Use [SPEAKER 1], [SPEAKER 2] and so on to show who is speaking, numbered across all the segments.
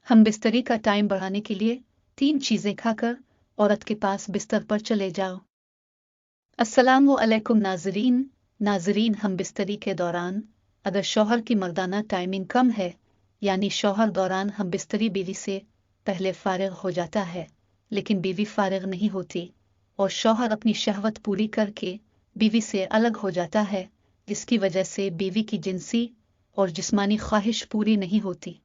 [SPEAKER 1] हम बिस्तरी का टाइम बढ़ाने के लिए 3 चीजें खाकर औरत के पास बिस्तर पर चले जाओ। अस्सलामु अलैकुम नाजरीन, हम बिस्तरी के दौरान अगर शौहर की मर्दाना टाइमिंग कम है, यानी शौहर दौरान हम बिस्तरी बीवी से पहले फारिग हो जाता है लेकिन बीवी फारिग नहीं होती, और शौहर अपनी शहवत पूरी करके बीवी से अलग हो जाता है, जिसकी वजह से बीवी की जिनसी और जिस्मानी ख्वाहिश पूरी नहीं होती,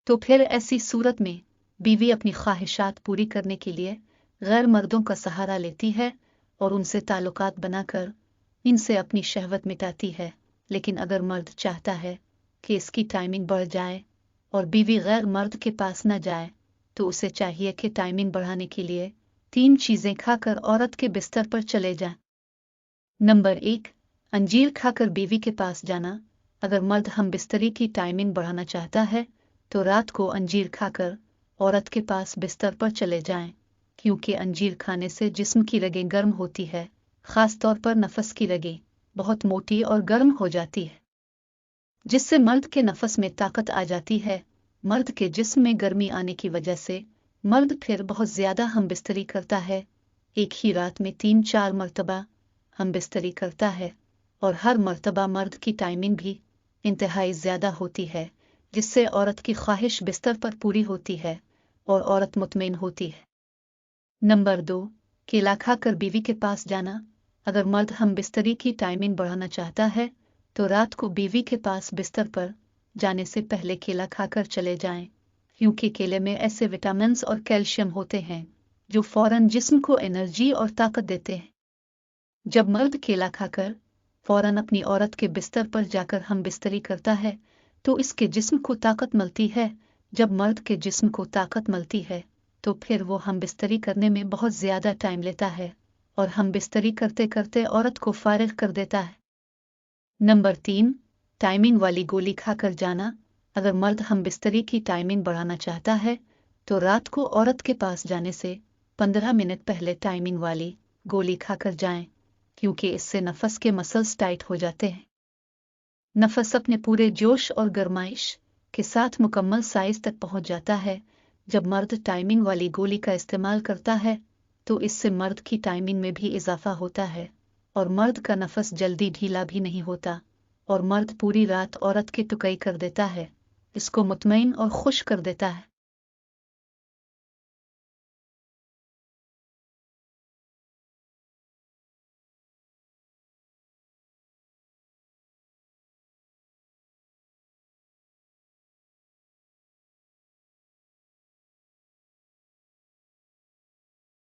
[SPEAKER 1] तो फिर ऐसी सूरत में बीवी अपनी ख्वाहिशात पूरी करने के लिए गैर मर्दों का सहारा लेती है और उनसे ताल्लुकात बनाकर इनसे अपनी शहवत मिटाती है। लेकिन अगर मर्द चाहता है कि इसकी टाइमिंग बढ़ जाए और बीवी गैर मर्द के पास न जाए, तो उसे चाहिए कि टाइमिंग बढ़ाने के लिए 3 चीजें खाकर औरत के बिस्तर पर चले जाएं। नंबर 1, अंजीर खाकर बीवी के पास जाना। अगर मर्द हम बिस्तरी की टाइमिंग बढ़ाना चाहता है तो रात को अंजीर खाकर औरत के पास बिस्तर पर चले जाएं, क्योंकि अंजीर खाने से जिस्म की रगें गर्म होती है, खास तौर पर नफस की रगें बहुत मोटी और गर्म हो जाती है, जिससे मर्द के नफस में ताकत आ जाती है। मर्द के जिस्म में गर्मी आने की वजह से मर्द फिर बहुत ज्यादा हम बिस्तरी करता है, एक ही रात में 3-4 मरतबा हम बिस्तरी करता है, और हर मरतबा मर्द की टाइमिंग भी इंतहाई ज्यादा होती है, जिससे औरत की ख्वाहिश बिस्तर पर पूरी होती है और औरत मुतमईन होती है। नंबर 2, केला खाकर बीवी के पास जाना। अगर मर्द हम बिस्तरी की टाइमिंग बढ़ाना चाहता है तो रात को बीवी के पास बिस्तर पर जाने से पहले केला खाकर चले जाएं, क्योंकि केले में ऐसे विटामिन्स और कैल्शियम होते हैं जो फौरन जिस्म को एनर्जी और ताकत देते हैं। जब मर्द केला खाकर फौरन अपनी औरत के बिस्तर पर जाकर हम बिस्तरी करता है तो इसके जिस्म को ताकत मिलती है। जब मर्द के जिस्म को ताकत मिलती है तो फिर वो हम बिस्तरी करने में बहुत ज्यादा टाइम लेता है और हम बिस्तरी करते करते औरत को फारिग कर देता है। नंबर 3, टाइमिंग वाली गोली खाकर जाना। अगर मर्द हम बिस्तरी की टाइमिंग बढ़ाना चाहता है तो रात को औरत के पास जाने से 15 मिनट पहले टाइमिंग वाली गोली खाकर जाएं, क्योंकि इससे नफस के मसल्स टाइट हो जाते हैं। नफस अपने पूरे जोश और गरमाइश के साथ मुकम्मल साइज तक पहुंच जाता है। जब मर्द टाइमिंग वाली गोली का इस्तेमाल करता है तो इससे मर्द की टाइमिंग में भी इजाफा होता है और मर्द का नफस जल्दी ढीला भी नहीं होता, और मर्द पूरी रात औरत की टुकई कर देता है, इसको मुतमईन और खुश कर देता है।